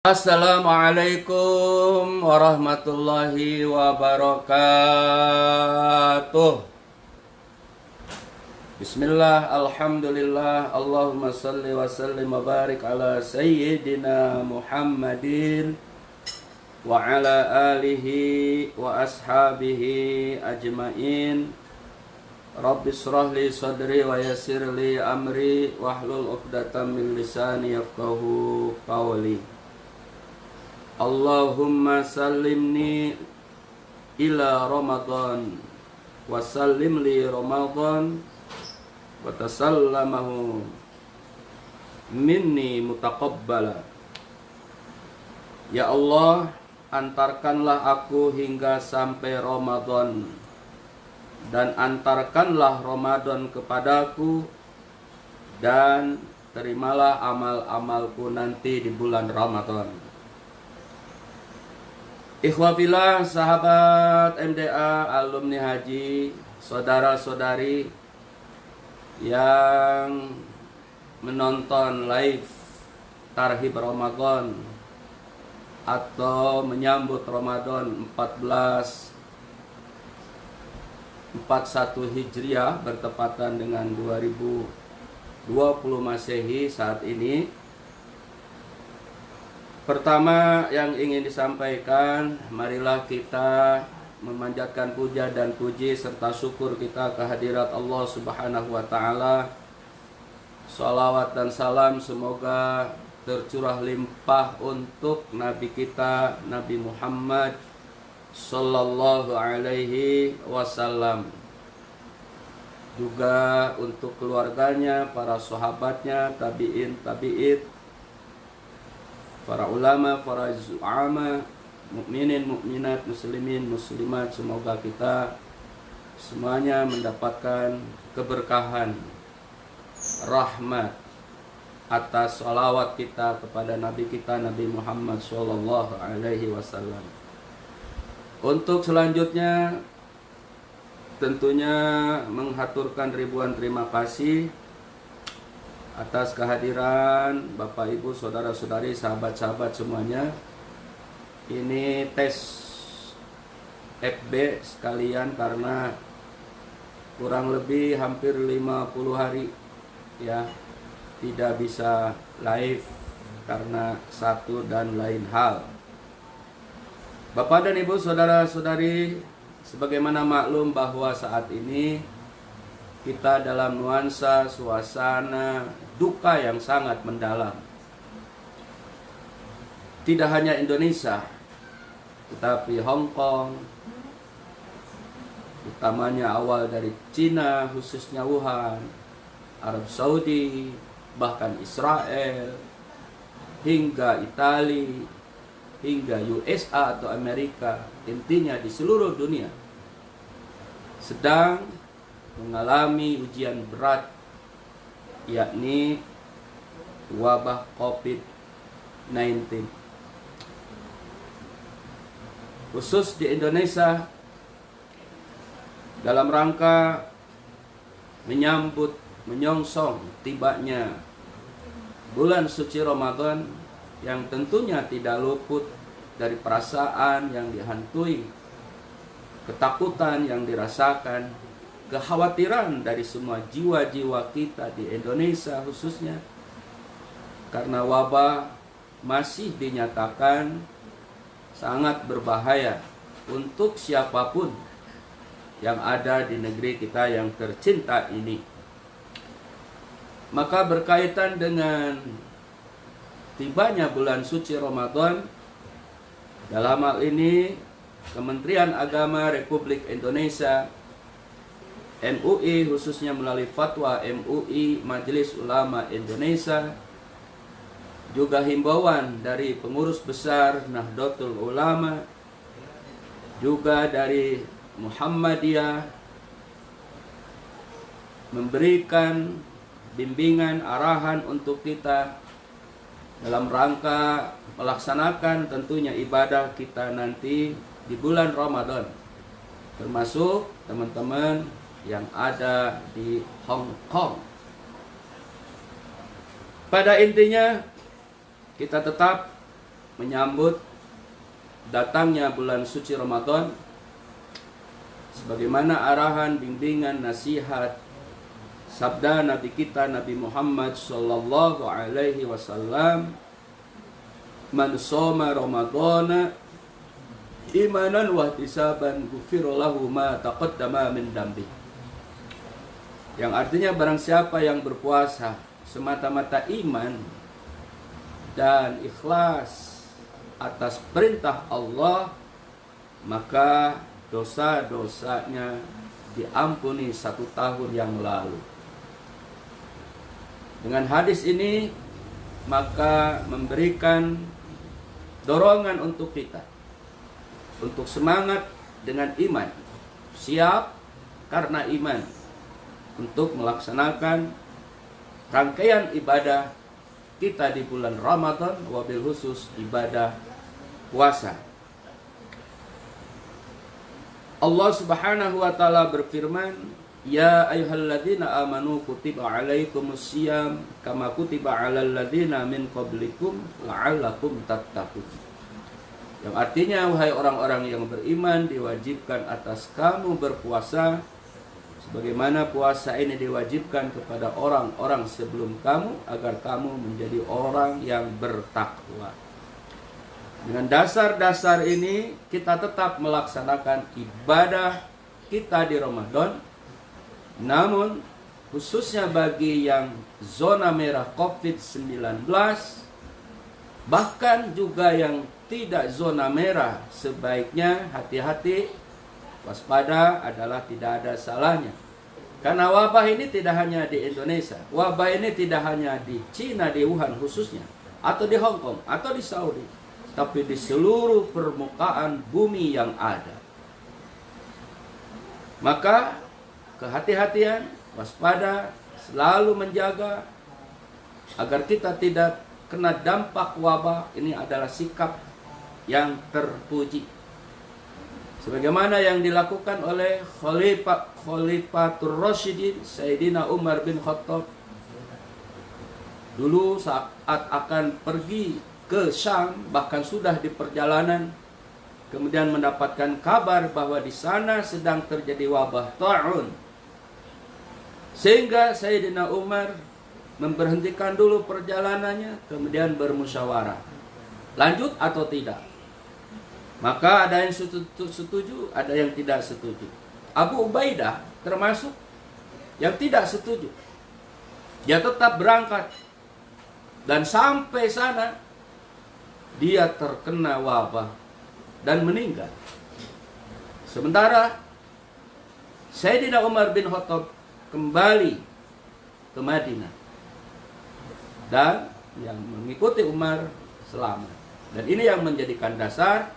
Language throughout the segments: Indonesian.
Assalamualaikum warahmatullahi wabarakatuh. Bismillah, alhamdulillah, Allahumma salli wa sallim wa barik ala sayyidina Muhammadin wa ala alihi wa ashabihi ajmain. Rabbi shrah li sadri wa yassir li amri wahlul 'uqdatam min lisani yafqahu qawli. Allahumma sallimni ila Ramadan wa sallim li Ramadan wa tasallamahu minni mutaqabbala. Ya Allah, antarkanlah aku hingga sampai Ramadan dan antarkanlah Ramadan kepadaku, dan terimalah amal-amalku nanti di bulan Ramadan. Ikhwafillah, sahabat MDA, alumni haji, saudara-saudari yang menonton live Tarhib Ramadan atau menyambut Ramadan 1441 Hijriah bertepatan dengan 2020 Masehi saat ini. Pertama yang ingin disampaikan, marilah kita memanjatkan puja dan puji serta syukur kita kehadirat Allah Subhanahu wa Ta'ala. Shalawat dan salam semoga tercurah limpah untuk Nabi kita, Nabi Muhammad Sallallahu Alaihi Wasallam. Juga untuk keluarganya, para sahabatnya, tabi'in, para ulama, para zu'ama, mukminin, mukminat, muslimin, muslimat, semoga kita semuanya mendapatkan keberkahan, rahmat atas salawat kita kepada Nabi kita, Nabi Muhammad Sallallahu Alaihi Wasallam. Untuk selanjutnya tentunya menghaturkan ribuan terima kasih atas kehadiran Bapak Ibu, saudara-saudari, sahabat-sahabat semuanya. Ini tes FB sekalian karena kurang lebih hampir 50 hari ya tidak bisa live karena satu dan lain hal. Bapak dan Ibu, saudara-saudari, sebagaimana maklum bahwa saat ini kita dalam nuansa suasana duka yang sangat mendalam. Tidak hanya Indonesia, tetapi Hong Kong, utamanya awal dari Cina, khususnya Wuhan, Arab Saudi, bahkan Israel, hingga Italia, hingga USA atau Amerika, intinya di seluruh dunia sedang mengalami ujian berat, yakni wabah COVID-19. Khusus di Indonesia, dalam rangka menyambut, menyongsong tibanya bulan suci Ramadan yang tentunya tidak luput dari perasaan yang dihantui, ketakutan yang dirasakan, kekhawatiran dari semua jiwa-jiwa kita di Indonesia khususnya, karena wabah masih dinyatakan sangat berbahaya untuk siapapun yang ada di negeri kita yang tercinta ini. Maka berkaitan dengan tibanya bulan suci Ramadan, dalam hal ini Kementerian Agama Republik Indonesia, MUI, khususnya melalui fatwa MUI, Majelis Ulama Indonesia, juga himbauan dari pengurus besar Nahdlatul Ulama, juga dari Muhammadiyah, memberikan bimbingan, arahan untuk kita dalam rangka melaksanakan tentunya ibadah kita nanti di bulan Ramadan, termasuk teman-teman yang ada di Hong Kong. Pada intinya kita tetap menyambut datangnya bulan suci Ramadan, sebagaimana arahan, bimbingan, nasihat, sabda Nabi kita Nabi Muhammad sallallahu alaihi wasallam, "Man shoma Ramadhana imanan wa ihtisaban ghufira lahu ma taqaddama min dambi." Yang artinya barang siapa yang berpuasa semata-mata iman dan ikhlas atas perintah Allah, maka dosa-dosanya diampuni 1 tahun yang lalu. Dengan hadis ini maka memberikan dorongan untuk kita untuk semangat dengan iman, siap karena iman untuk melaksanakan rangkaian ibadah kita di bulan Ramadan, wabil khusus ibadah puasa. Allah Subhanahu wa taala berfirman, "Ya ayyuhalladzina amanu kutiba alaikumusiyam kama kutiba alal ladzina min qablikum la'allakum tattaqun." Yang artinya, wahai orang-orang yang beriman, diwajibkan atas kamu berpuasa sebagaimana puasa ini diwajibkan kepada orang-orang sebelum kamu, agar kamu menjadi orang yang bertakwa. Dengan dasar-dasar ini kita tetap melaksanakan ibadah kita di Ramadan. Namun khususnya bagi yang zona merah COVID-19, bahkan juga yang tidak zona merah, sebaiknya hati-hati, waspada adalah tidak ada salahnya. Karena wabah ini tidak hanya di Indonesia, wabah ini tidak hanya di Cina, di Wuhan khususnya, atau di Hong Kong, atau di Saudi, tapi di seluruh permukaan bumi yang ada. Maka kehati-hatian, waspada, selalu menjaga agar kita tidak kena dampak wabah ini adalah sikap yang terpuji. Sebagaimana yang dilakukan oleh Khalifatur Rasyidin Sayyidina Umar bin Khattab dulu saat akan pergi ke Syam, bahkan sudah di perjalanan, kemudian mendapatkan kabar bahwa di sana sedang terjadi wabah ta'un, sehingga Sayyidina Umar memberhentikan dulu perjalanannya, kemudian bermusyawarah lanjut atau tidak. Maka ada yang setuju, ada yang tidak setuju. Abu Ubaidah termasuk yang tidak setuju. Dia tetap berangkat, dan sampai sana dia terkena wabah dan meninggal. Sementara Sayyidina Umar bin Khattab kembali ke Madinah, dan yang mengikuti Umar selamat. Dan ini yang menjadikan dasar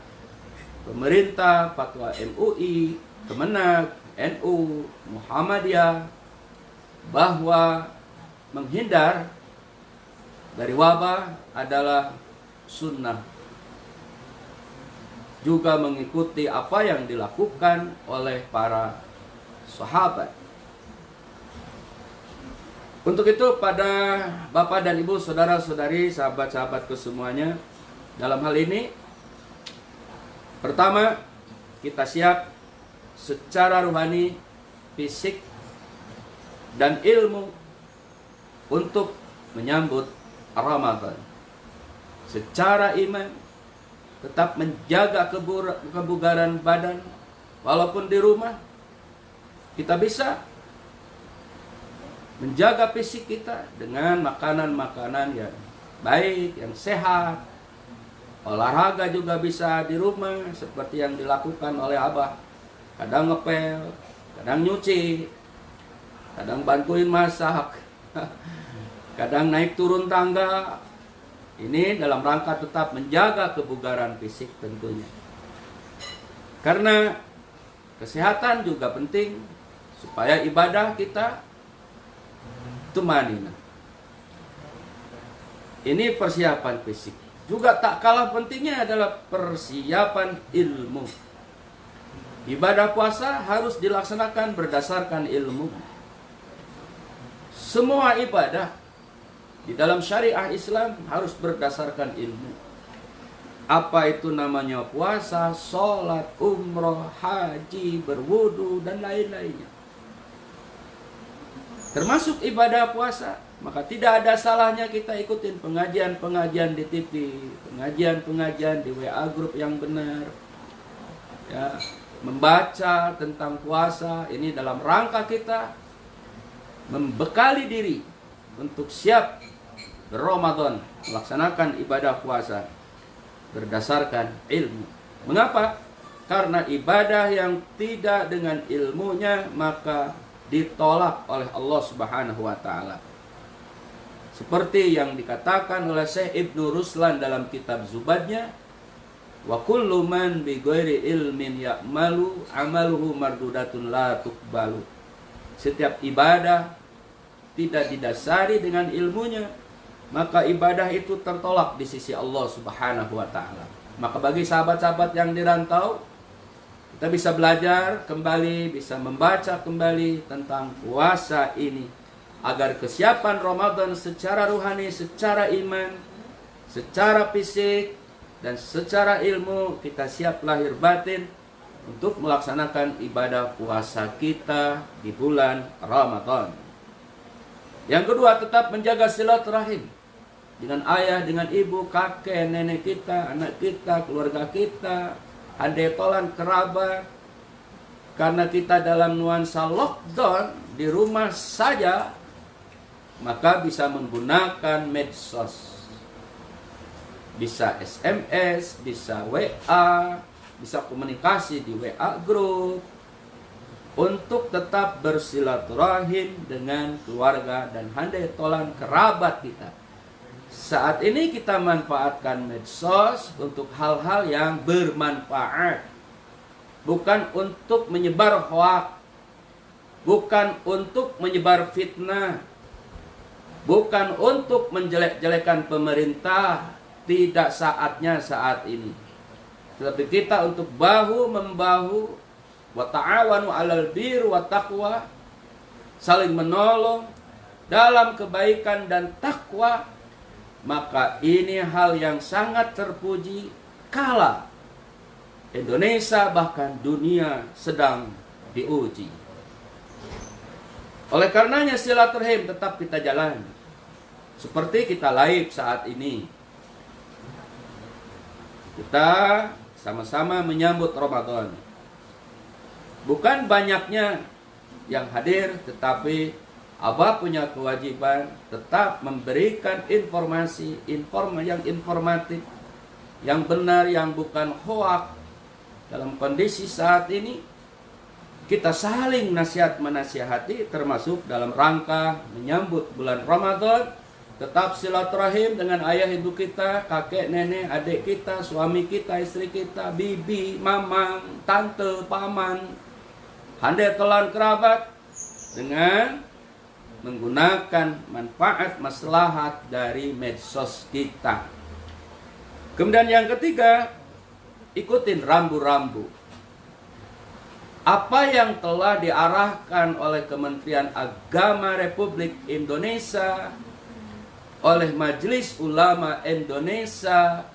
pemerintah, fatwa MUI, Kemenak, NU, Muhammadiyah, bahwa menghindar dari wabah adalah sunnah. Juga mengikuti apa yang dilakukan oleh para sahabat. Untuk itu, pada Bapak dan Ibu, saudara-saudari, sahabat-sahabatku semuanya, dalam hal ini, pertama, kita siap secara rohani, fisik, dan ilmu untuk menyambut Ramadan. Secara iman, tetap menjaga kebugaran badan, walaupun di rumah, kita bisa menjaga fisik kita dengan makanan-makanan yang baik, yang sehat. Olahraga juga bisa di rumah, seperti yang dilakukan oleh Abah. Kadang ngepel, kadang nyuci, kadang bantuin masak, kadang naik turun tangga. Ini dalam rangka tetap menjaga kebugaran fisik tentunya. Karena kesehatan juga penting, supaya ibadah kita tumanina. Ini persiapan fisik. Juga tak kalah pentingnya adalah persiapan ilmu. Ibadah puasa harus dilaksanakan berdasarkan ilmu. Semua ibadah di dalam syariah Islam harus berdasarkan ilmu. Apa itu namanya puasa, sholat, umroh, haji, berwudu, dan lain-lainnya. Termasuk ibadah puasa. Maka tidak ada salahnya kita ikutin pengajian-pengajian di TV, pengajian-pengajian di WA grup yang benar. Ya, membaca tentang puasa ini dalam rangka kita membekali diri untuk siap Ramadan, melaksanakan ibadah puasa berdasarkan ilmu. Mengapa? Karena ibadah yang tidak dengan ilmunya maka ditolak oleh Allah Subhanahu wa taala. Seperti yang dikatakan oleh Syekh Ibnu Ruslan dalam kitab Zubadnya, wa kullu man bi ghairi ilmin ya'malu amaluhu mardudatun la tuqbalu. Setiap ibadah tidak didasari dengan ilmunya, maka ibadah itu tertolak di sisi Allah Subhanahu wa taala. Maka bagi sahabat-sahabat yang dirantau, kita bisa belajar kembali, bisa membaca kembali tentang puasa ini agar kesiapan Ramadan secara rohani, secara iman, secara fisik dan secara ilmu kita siap lahir batin untuk melaksanakan ibadah puasa kita di bulan Ramadan. Yang kedua, tetap menjaga silaturahim dengan ayah, dengan ibu, kakek, nenek kita, anak kita, keluarga kita, handai tolan, kerabat. Karena kita dalam nuansa lockdown di rumah saja, maka bisa menggunakan medsos. Bisa SMS, bisa WA, bisa komunikasi di WA group untuk tetap bersilaturahim dengan keluarga dan handai tolan kerabat kita. Saat ini kita manfaatkan medsos untuk hal-hal yang bermanfaat. Bukan untuk menyebar hoak. Bukan untuk menyebar fitnah. Bukan untuk menjelek-jelekan pemerintah. Tidak saatnya saat ini. Tetapi kita untuk bahu-membahu. Wa ta'awanu 'alal birri wa taqwa. Saling menolong dalam kebaikan dan takwa. Maka ini hal yang sangat terpuji kala Indonesia bahkan dunia sedang diuji. Oleh karenanya silaturahim tetap kita jalan. Seperti kita live saat ini. Kita sama-sama menyambut Ramadan. Bukan banyaknya yang hadir, tetapi Abah punya kewajiban tetap memberikan informasi yang informatif, yang benar, yang bukan hoak. Dalam kondisi saat ini, kita saling nasihat-menasihati, termasuk dalam rangka menyambut bulan Ramadan. Tetap silaturahim dengan ayah ibu kita, kakek, nenek, adik kita, suami kita, istri kita, bibi, mamang, tante, paman, handai tolan kerabat, dengan menggunakan manfaat maslahat dari medsos kita. Kemudian yang ketiga, ikutin rambu-rambu. Apa yang telah diarahkan oleh Kementerian Agama Republik Indonesia, oleh Majelis Ulama Indonesia,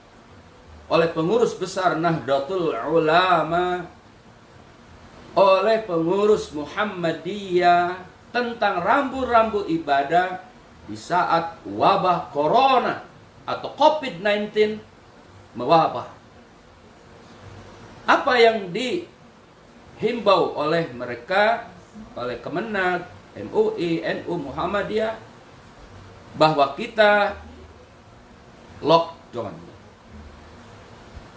oleh pengurus besar Nahdlatul Ulama, oleh pengurus Muhammadiyah, tentang rambu-rambu ibadah di saat wabah corona atau COVID-19 mewabah. Apa yang dihimbau oleh mereka, oleh Kemenag, MUI, NU, Muhammadiyah, bahwa kita lockdown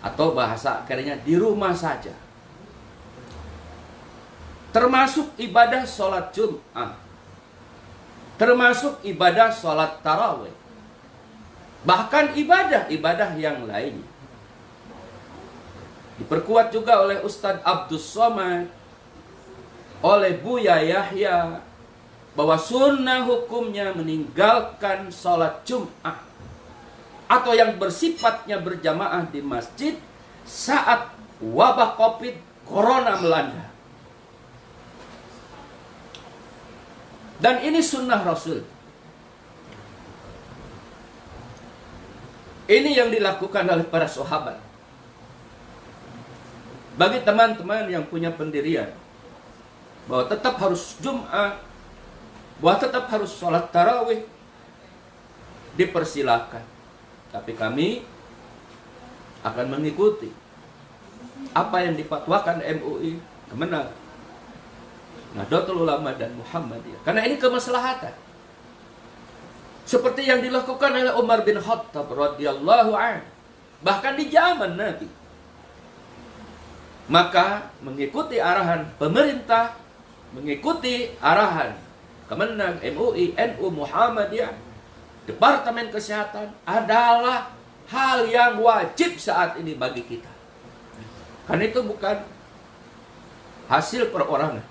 atau bahasa akhirnya di rumah saja. Termasuk ibadah sholat Jum'ah, termasuk ibadah sholat tarawih, bahkan ibadah-ibadah yang lainnya. Diperkuat juga oleh Ustadz Abdus Somad, oleh Buya Yahya, bahwa sunnah hukumnya meninggalkan sholat Jum'ah atau yang bersifatnya berjamaah di masjid saat wabah COVID Corona melanda. Dan ini sunnah Rasul. Ini yang dilakukan oleh para sahabat. bagi teman-teman yang punya pendirian bahwa tetap harus Jumat, bahwa tetap harus sholat tarawih, dipersilahkan. Tapi kami akan mengikuti apa yang dipatwakan MUI, Kemenang, Nahdlatul Ulama dan Muhammadiyah. Karena ini kemaslahatan. Seperti yang dilakukan oleh Umar bin Khattab radhiyallahu anhu, bahkan di zaman Nabi. Maka mengikuti arahan pemerintah, mengikuti arahan Kemenang, MUI, NU, Muhammadiyah, Departemen Kesehatan adalah hal yang wajib saat ini bagi kita. Karena itu bukan hasil perorangan,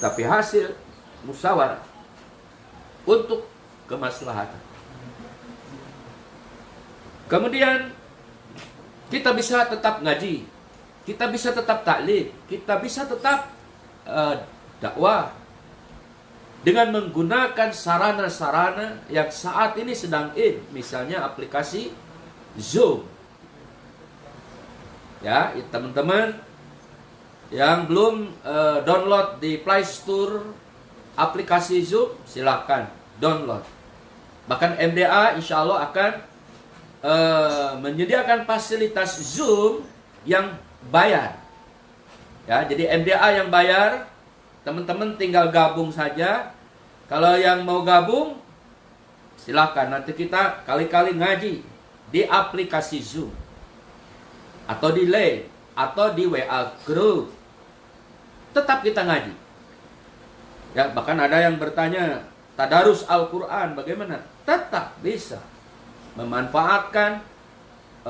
tapi hasil musyawarah untuk kemaslahatan. Kemudian kita bisa tetap ngaji, kita bisa tetap taklim, kita bisa tetap dakwah dengan menggunakan sarana-sarana yang saat ini sedang misalnya aplikasi Zoom. Ya, teman-teman yang belum download di Play Store aplikasi Zoom, silahkan download. Bahkan MDA insya Allah akan menyediakan fasilitas Zoom yang bayar. Ya, jadi MDA yang bayar, teman-teman tinggal gabung saja. Kalau yang mau gabung, silahkan. Nanti kita kali-kali ngaji di aplikasi Zoom, atau di Line, atau di WA Group. Tetap kita ngaji. Ya, bahkan ada yang bertanya, tadarus Al-Quran bagaimana? Tetap bisa memanfaatkan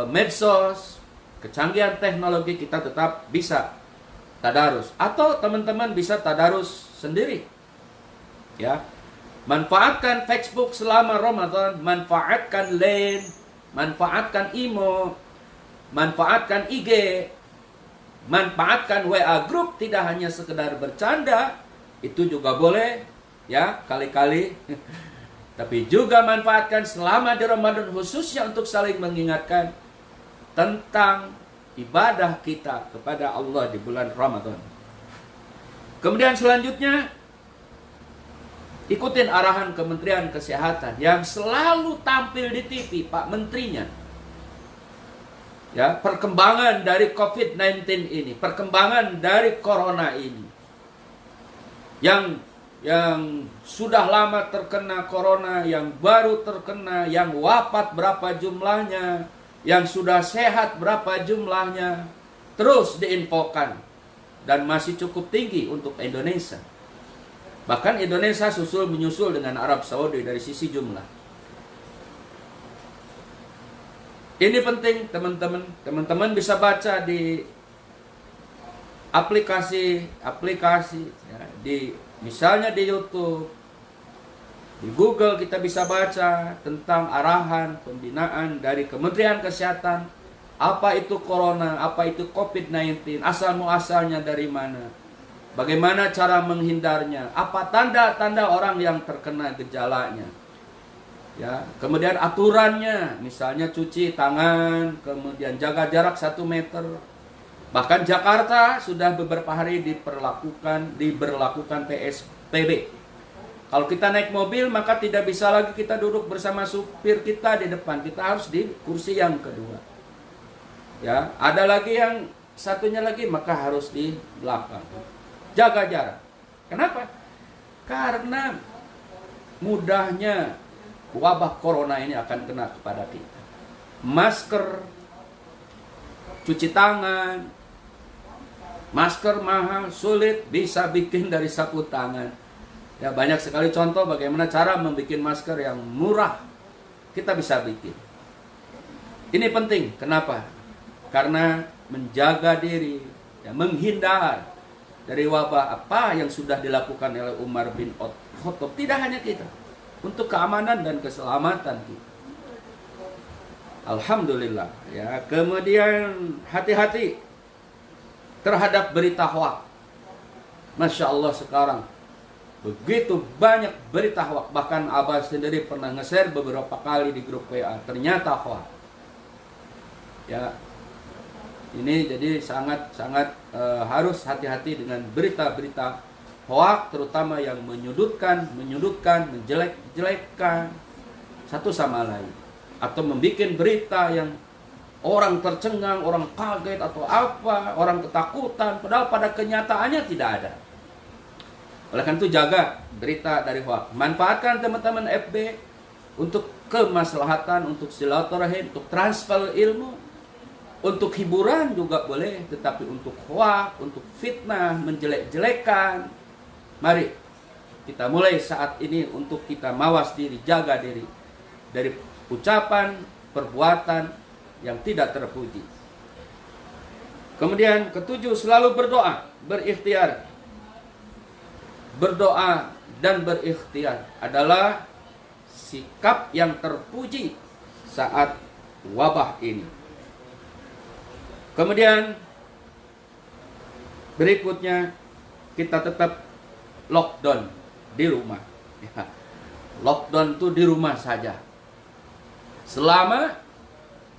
medsos, kecanggihan teknologi, kita tetap bisa tadarus. Atau teman-teman bisa tadarus sendiri. Ya, manfaatkan Facebook selama Ramadan, manfaatkan Line, manfaatkan Imo, manfaatkan IG, manfaatkan WA Group, tidak hanya sekedar bercanda, itu juga boleh, ya, kali-kali. Tapi juga manfaatkan selama di Ramadan, khususnya untuk saling mengingatkan tentang ibadah kita kepada Allah di bulan Ramadan. Kemudian selanjutnya, ikutin arahan Kementerian Kesehatan yang selalu tampil di TV, Pak Menterinya. Ya, perkembangan dari COVID-19 ini, perkembangan dari Corona ini, yang sudah lama terkena Corona, yang baru terkena, yang wafat berapa jumlahnya, yang sudah sehat berapa jumlahnya, terus diinfokan, dan masih cukup tinggi untuk Indonesia. Bahkan Indonesia menyusul dengan Arab Saudi dari sisi jumlah. Ini penting, teman-teman. Teman-teman bisa baca di aplikasi, ya, misalnya di YouTube, di Google, kita bisa baca tentang arahan pembinaan dari Kementerian Kesehatan. Apa itu Corona, apa itu COVID-19, asal-muasalnya dari mana, bagaimana cara menghindarnya, apa tanda-tanda orang yang terkena gejalanya. Ya, kemudian aturannya, misalnya cuci tangan, kemudian jaga jarak 1 meter. Bahkan Jakarta sudah beberapa hari diberlakukan PSBB. Kalau kita naik mobil, maka tidak bisa lagi kita duduk bersama supir kita di depan, kita harus di kursi yang kedua. Ya, ada lagi yang satunya lagi, maka harus di belakang. Jaga jarak. Kenapa? Karena mudahnya wabah Corona ini akan kena kepada kita. Masker, cuci tangan, masker mahal, sulit, bisa bikin dari sapu tangan. Ya, banyak sekali contoh bagaimana cara membuat masker yang murah. Kita bisa bikin. Ini penting, kenapa? Karena menjaga diri, ya, menghindar dari wabah apa yang sudah dilakukan oleh Umar bin Khattab. Tidak hanya kita, untuk keamanan dan keselamatan kita. Alhamdulillah, ya. Kemudian hati-hati terhadap berita hoaks. Masya Allah, sekarang begitu banyak berita hoaks. Bahkan Abah sendiri pernah nge-share beberapa kali di grup WA, ternyata hoaks. Ya, Ini jadi sangat harus hati-hati dengan berita-berita hoak, terutama yang menyudutkan, menjelek-jelekkan satu sama lain, atau membuat berita yang orang tercengang, orang kaget atau apa, orang ketakutan, padahal pada kenyataannya tidak ada. Oleh karena itu jaga berita dari hoak. Manfaatkan teman-teman FB untuk kemaslahatan, untuk silaturahim, untuk transfer ilmu, untuk hiburan juga boleh, tetapi untuk hoak, untuk fitnah, menjelek-jelekan, mari kita mulai saat ini untuk kita mawas diri, jaga diri dari ucapan, perbuatan yang tidak terpuji. Kemudian ketujuh, selalu berdoa, berikhtiar. Berdoa dan berikhtiar adalah sikap yang terpuji saat wabah ini. Kemudian berikutnya, kita tetap lockdown di rumah. Ya. Lockdown itu di rumah saja selama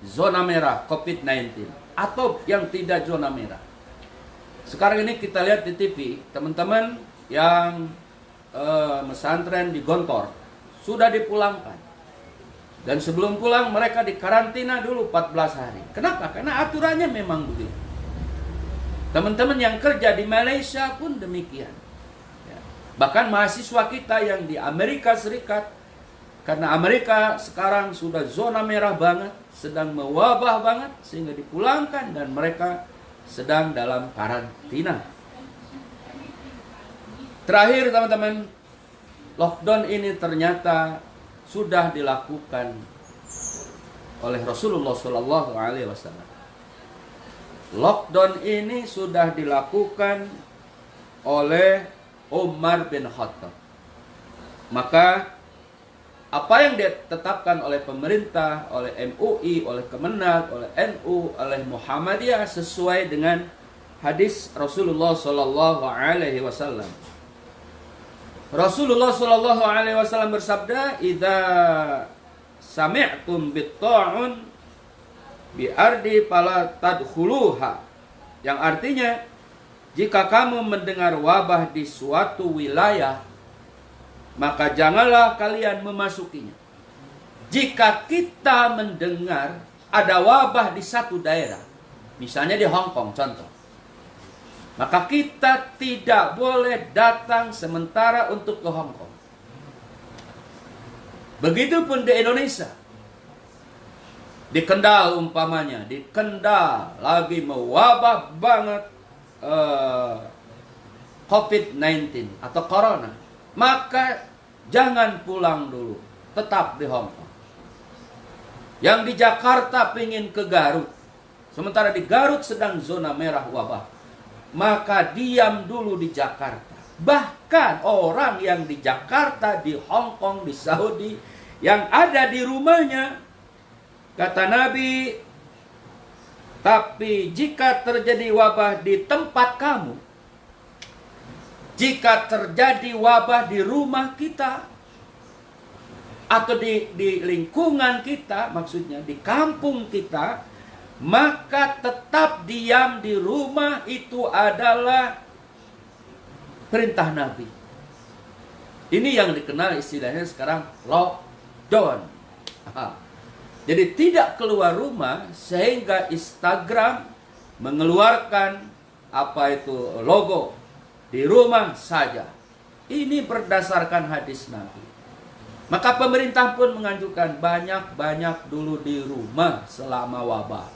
zona merah COVID-19 atau yang tidak zona merah. Sekarang ini kita lihat di TV, teman-teman yang mesantren di Gontor sudah dipulangkan. Dan sebelum pulang mereka dikarantina dulu 14 hari. Kenapa? Karena aturannya memang begitu. Teman-teman yang kerja di Malaysia pun demikian. Ya. Bahkan mahasiswa kita yang di Amerika Serikat, karena Amerika sekarang sudah zona merah banget, sedang mewabah banget, sehingga dipulangkan dan mereka sedang dalam karantina. Terakhir teman-teman, lockdown ini ternyata sudah dilakukan oleh Rasulullah SAW. Lockdown ini sudah dilakukan oleh Umar bin Khattab. Maka apa yang ditetapkan oleh pemerintah, oleh MUI, oleh Kemenak, oleh NU, oleh Muhammadiyah sesuai dengan hadis Rasulullah SAW. Rasulullah SAW bersabda, "Idza sami'tum bit-ta'un bi ardi fala tadkhuluha." Yang artinya, jika kamu mendengar wabah di suatu wilayah, maka janganlah kalian memasukinya. Jika kita mendengar ada wabah di satu daerah, misalnya di Hong Kong contoh, maka kita tidak boleh datang sementara untuk ke Hong Kong. Begitupun di Indonesia. Di Kendal umpamanya, di Kendal lagi mewabah banget COVID-19 atau Corona. Maka jangan pulang dulu, tetap di Hong Kong. Yang di Jakarta pingin ke Garut, sementara di Garut sedang zona merah wabah, maka diam dulu di Jakarta. Bahkan orang yang di Jakarta, di Hong Kong, di Saudi, yang ada di rumahnya, kata Nabi, tapi jika terjadi wabah di tempat kamu, jika terjadi wabah di rumah kita, atau di lingkungan kita, maksudnya di kampung kita, maka tetap diam di rumah. Itu adalah perintah Nabi. Ini yang dikenal istilahnya sekarang lockdown. Jadi tidak keluar rumah, sehingga Instagram mengeluarkan apa itu logo di rumah saja. Ini berdasarkan hadis Nabi. Maka pemerintah pun menganjurkan banyak-banyak dulu di rumah selama wabah.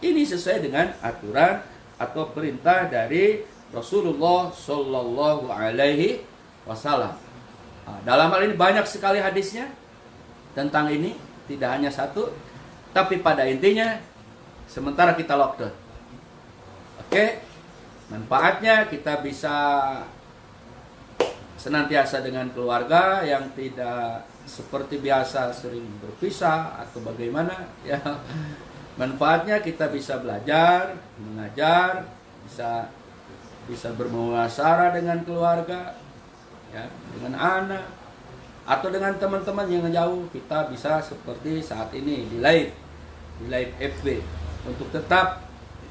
Ini sesuai dengan aturan atau perintah dari Rasulullah Shallallahu Alaihi Wasallam. Dalam hal ini banyak sekali hadisnya tentang ini, tidak hanya satu, tapi pada intinya sementara kita lockdown. Oke, manfaatnya kita bisa senantiasa dengan keluarga yang tidak seperti biasa sering berpisah atau bagaimana ya. Manfaatnya kita bisa belajar, mengajar, bisa bermuasyarah dengan keluarga, ya, dengan anak, atau dengan teman-teman yang jauh. Kita bisa seperti saat ini di live FB untuk tetap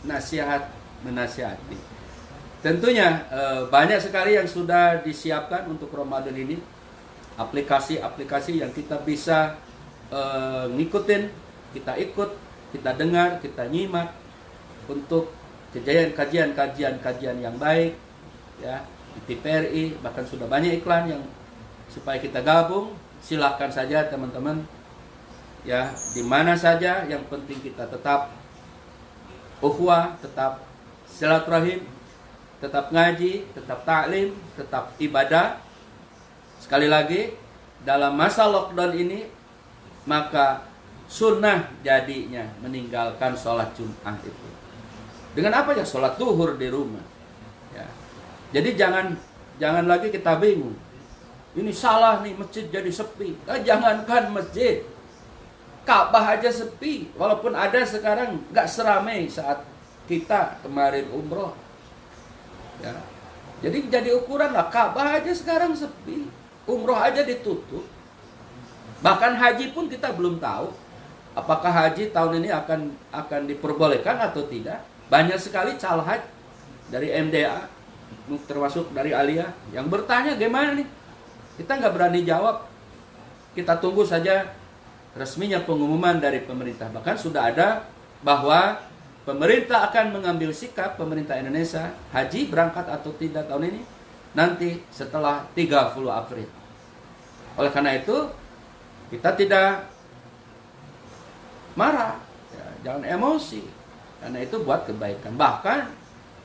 nasihat menasihati. Tentunya banyak sekali yang sudah disiapkan untuk Ramadan ini, aplikasi-aplikasi yang kita bisa ngikutin, kita ikut, kita dengar, kita nyimak untuk kajian-kajian yang baik, ya, di TVRI. Bahkan sudah banyak iklan yang supaya kita gabung. Silakan saja teman-teman, ya, di mana saja, yang penting kita tetap ukhuwah, tetap silaturahim, tetap ngaji, tetap taklim, tetap ibadah. Sekali lagi, dalam masa lockdown ini, maka sunnah jadinya meninggalkan sholat Jum'ah itu. Dengan apa ya? Sholat duhur di rumah. Ya. Jadi jangan lagi kita bingung. Ini salah nih, masjid jadi sepi. Jangankan masjid, Ka'bah aja sepi. Walaupun ada sekarang nggak seramai saat kita kemarin umroh. Ya. Jadi ukuran lah, Ka'bah aja sekarang sepi, umroh aja ditutup. Bahkan haji pun kita belum tahu apakah haji tahun ini akan diperbolehkan atau tidak. Banyak sekali calhaj dari MDA, termasuk dari Aliyah, yang bertanya gimana nih. Kita nggak berani jawab. Kita tunggu saja resminya pengumuman dari pemerintah. Bahkan sudah ada bahwa pemerintah akan mengambil sikap, pemerintah Indonesia, haji berangkat atau tidak tahun ini, nanti setelah 30 April. Oleh karena itu, kita tidak marah, ya, jangan emosi, karena itu buat kebaikan. Bahkan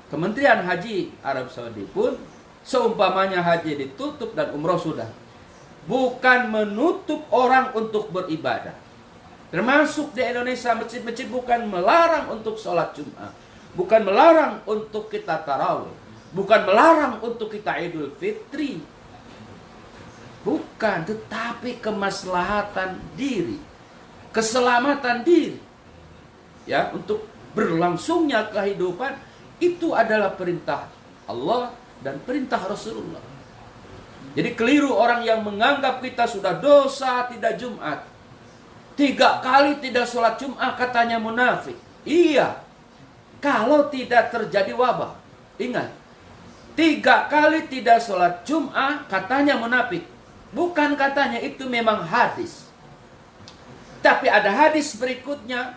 Kementerian Haji Arab Saudi pun, seumpamanya haji ditutup dan umroh sudah, bukan menutup orang untuk beribadah. Termasuk di Indonesia, masjid-masjid bukan melarang untuk sholat Jum'ah, bukan melarang untuk kita tarawih, bukan melarang untuk kita Idul Fitri. Bukan, tetapi kemaslahatan diri, keselamatan diri, ya, untuk berlangsungnya kehidupan, itu adalah perintah Allah dan perintah Rasulullah. Jadi keliru orang yang menganggap kita sudah dosa tidak Jumat. 3 kali tidak sholat Jum'ah katanya munafik. Iya, kalau tidak terjadi wabah. Ingat, 3 kali tidak sholat Jum'ah katanya munafik. Bukan katanya, itu memang hadis. Tapi ada hadis berikutnya,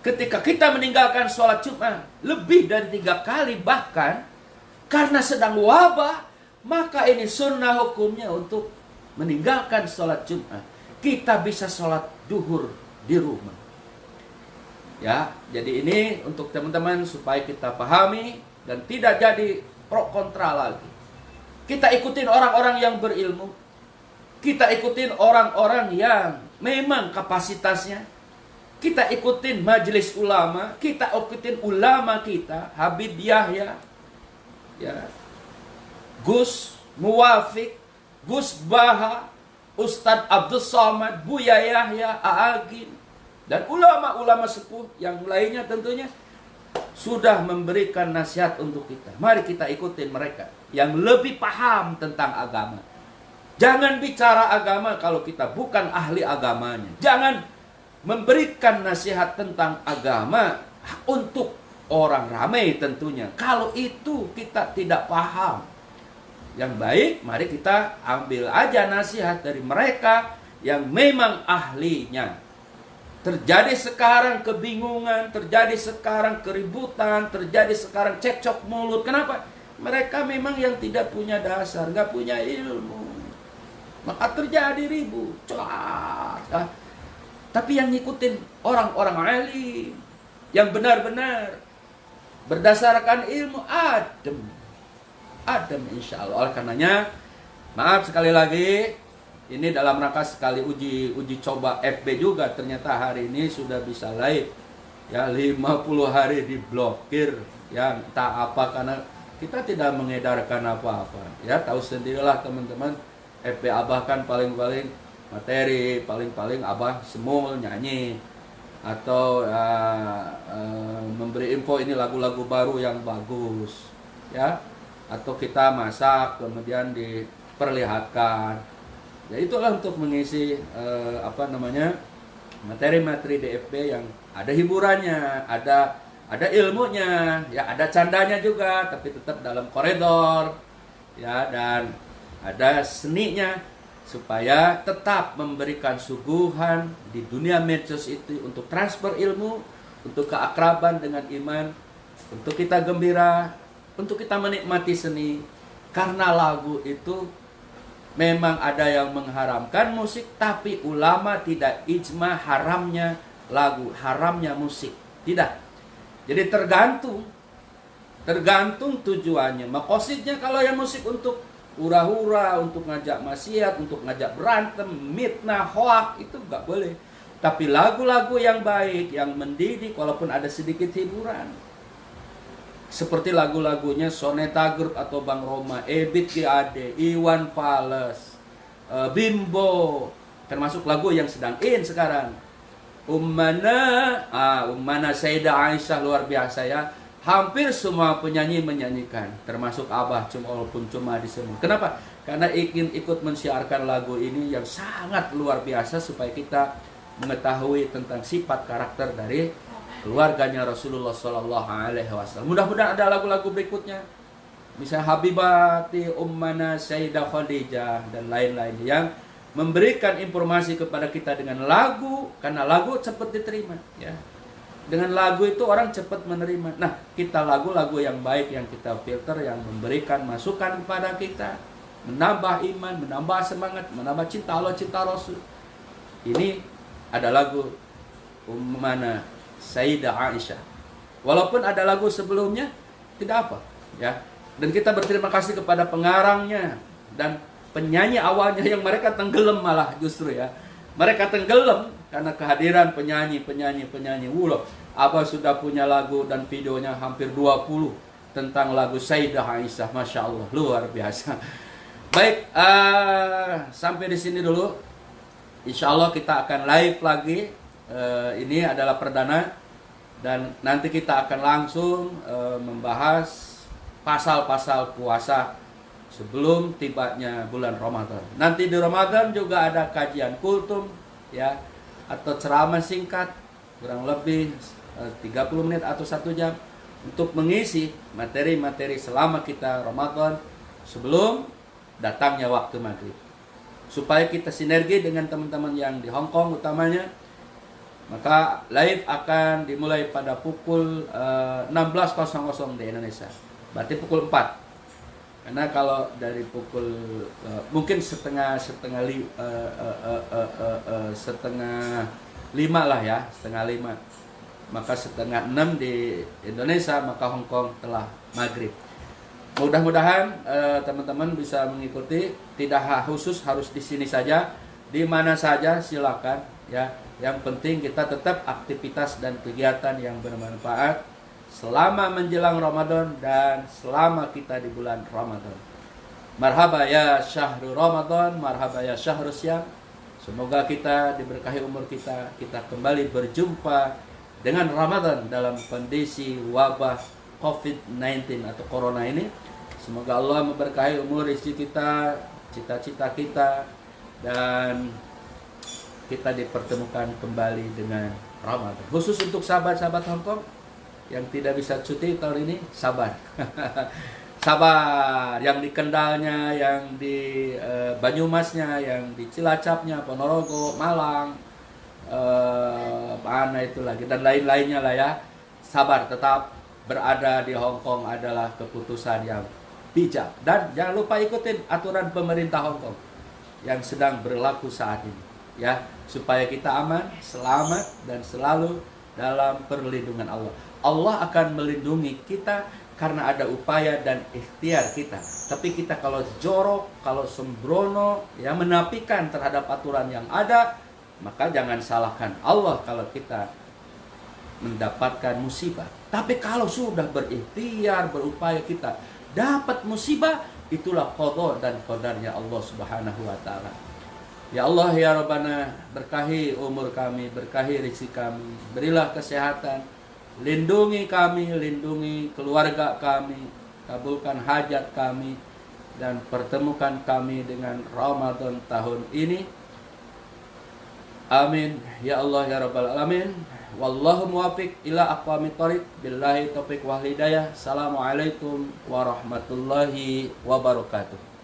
ketika kita meninggalkan sholat Jum'ah lebih dari 3 kali bahkan, karena sedang wabah, maka ini sunnah hukumnya untuk meninggalkan sholat Jum'ah. Kita bisa sholat duhur di rumah. Ya, jadi ini untuk teman-teman supaya kita pahami dan tidak jadi pro kontra lagi. Kita ikutin orang-orang yang berilmu. Kita ikutin orang-orang yang memang kapasitasnya. Kita ikutin majelis ulama. Kita ikutin ulama kita, Habib Yahya, ya, Gus Muwafiq, Gus Baha, Ustadz Abdul Somad, Buya Yahya, Aagin, dan ulama-ulama sepuh yang lainnya tentunya sudah memberikan nasihat untuk kita. Mari kita ikutin mereka yang lebih paham tentang agama. Jangan bicara agama kalau kita bukan ahli agamanya. Jangan memberikan nasihat tentang agama untuk orang ramai tentunya. Kalau itu kita tidak paham. Yang baik, mari kita ambil aja nasihat dari mereka yang memang ahlinya. Terjadi sekarang kebingungan, terjadi sekarang keributan, terjadi sekarang cekcok mulut. Kenapa? Mereka memang yang tidak punya dasar, nggak punya ilmu. Maka terjadi ribut. Tapi yang ngikutin orang-orang alim, yang benar-benar berdasarkan ilmu, adem insya Allah. Oleh karenanya, maaf sekali lagi, ini dalam rangka sekali uji coba FB juga. Ternyata hari ini sudah bisa live, ya, 50 hari diblokir, ya, entah apa, karena kita tidak mengedarkan apa-apa. Ya, tahu sendirilah teman-teman, FB Abah kan paling-paling materi, paling-paling Abah semul nyanyi, atau memberi info ini lagu-lagu baru yang bagus, ya, atau kita masak kemudian diperlihatkan. Ya, itulah untuk mengisi materi-materi DFB yang ada hiburannya, ada ada ilmunya, ya ada candanya juga, tapi tetap dalam koridor, ya, dan ada seninya supaya tetap memberikan suguhan di dunia medsos itu untuk transfer ilmu, untuk keakraban dengan iman, untuk kita gembira, untuk kita menikmati seni. Karena lagu itu memang ada yang mengharamkan musik, tapi ulama tidak ijma haramnya lagu, haramnya musik. Tidak. Jadi tergantung tujuannya. Makosidnya kalau yang musik untuk hura-hura, untuk ngajak maksiat, untuk ngajak berantem, mitnah, hoak, itu nggak boleh. Tapi lagu-lagu yang baik, yang mendidik, walaupun ada sedikit hiburan, seperti lagu-lagunya Soneta Group atau Bang Roma, Ebit GAD, Iwan Fals, Bimbo, termasuk lagu yang sedang in sekarang. Ummana Sayyidah Aisyah, luar biasa ya. Hampir semua penyanyi menyanyikan, termasuk Abah, walaupun cuma di semua. Kenapa? Karena ingin ikut mensiarkan lagu ini yang sangat luar biasa supaya kita mengetahui tentang sifat karakter dari keluarganya Rasulullah Sallallahu Alaihi Wasallam. Mudah-mudahan ada lagu-lagu berikutnya, misalnya Habibati, Ummana Sayyidah Khadijah, dan lain-lain yang memberikan informasi kepada kita dengan lagu, karena lagu cepat diterima, ya. Dengan lagu itu orang cepat menerima. Nah, kita lagu-lagu yang baik yang kita filter, yang memberikan masukan kepada kita, menambah iman, menambah semangat, menambah cinta Allah, cinta Rasul. Ini ada lagu Ummana Sayyidah Aisyah. Walaupun ada lagu sebelumnya, tidak apa, ya. Dan kita berterima kasih kepada pengarangnya dan penyanyi awalnya yang mereka tenggelam malah justru, ya. Mereka tenggelam karena kehadiran penyanyi. Wuloh, Abah sudah punya lagu dan videonya hampir 20 tentang lagu Sayyidah Aisyah. Masya Allah, luar biasa. Baik, sampai di sini dulu. Insya Allah kita akan live lagi. Ini adalah perdana. Dan nanti kita akan langsung membahas pasal-pasal puasa sebelum tibanya bulan Ramadan. Nanti di Ramadan juga ada kajian kultum, ya, atau ceramah singkat kurang lebih 30 menit atau 1 jam untuk mengisi materi-materi selama kita Ramadan sebelum datangnya waktu maghrib, supaya kita sinergi dengan teman-teman yang di Hong Kong utamanya. Maka live akan dimulai pada pukul 16.00 di Indonesia, berarti pukul 4. Karena kalau dari pukul mungkin setengah 5 lah ya, setengah 5. Maka setengah 6 di Indonesia, maka Hong Kong telah maghrib. Mudah-mudahan teman-teman bisa mengikuti, tidak khusus harus di sini saja, di mana saja silakan, ya. Yang penting kita tetap aktivitas dan kegiatan yang bermanfaat selama menjelang Ramadan dan selama kita di bulan Ramadan. Marhaba ya syahrul Ramadan, marhaba ya syahrul syam. Semoga kita diberkahi umur kita kembali berjumpa dengan Ramadan dalam kondisi wabah COVID-19 atau Corona ini. Semoga Allah memberkahi umur istri kita, cita-cita kita, dan kita dipertemukan kembali dengan Ramadan. Khusus untuk sahabat-sahabat Hong Kong yang tidak bisa cuti tahun ini, sabar. Sabar, yang di Kendalnya, yang di Banyumasnya, yang di Cilacapnya, Ponorogo, Malang, mana itu lagi, dan lain-lainnya lah ya. Sabar, tetap berada di Hong Kong adalah keputusan yang bijak. Dan jangan lupa ikutin aturan pemerintah Hong Kong yang sedang berlaku saat ini, ya, supaya kita aman, selamat, dan selalu dalam perlindungan Allah. Allah akan melindungi kita karena ada upaya dan ikhtiar kita. Tapi kita kalau jorok, kalau sembrono, ya, menafikan terhadap aturan yang ada, maka jangan salahkan Allah kalau kita mendapatkan musibah. Tapi kalau sudah berikhtiar, berupaya, kita dapat musibah, itulah qada dan qadarnya Allah Subhanahu wa taala. Ya Allah ya Rabbana, berkahi umur kami, berkahi rezeki kami, berilah kesehatan, lindungi kami, lindungi keluarga kami, kabulkan hajat kami, dan pertemukan kami dengan Ramadan tahun ini. Amin ya Allah ya Rabbal alamin. Wallahu muwaffiq ila aqwamit thoriq. Billahi taufiq wal hidayah. Assalamualaikum warahmatullahi wabarakatuh.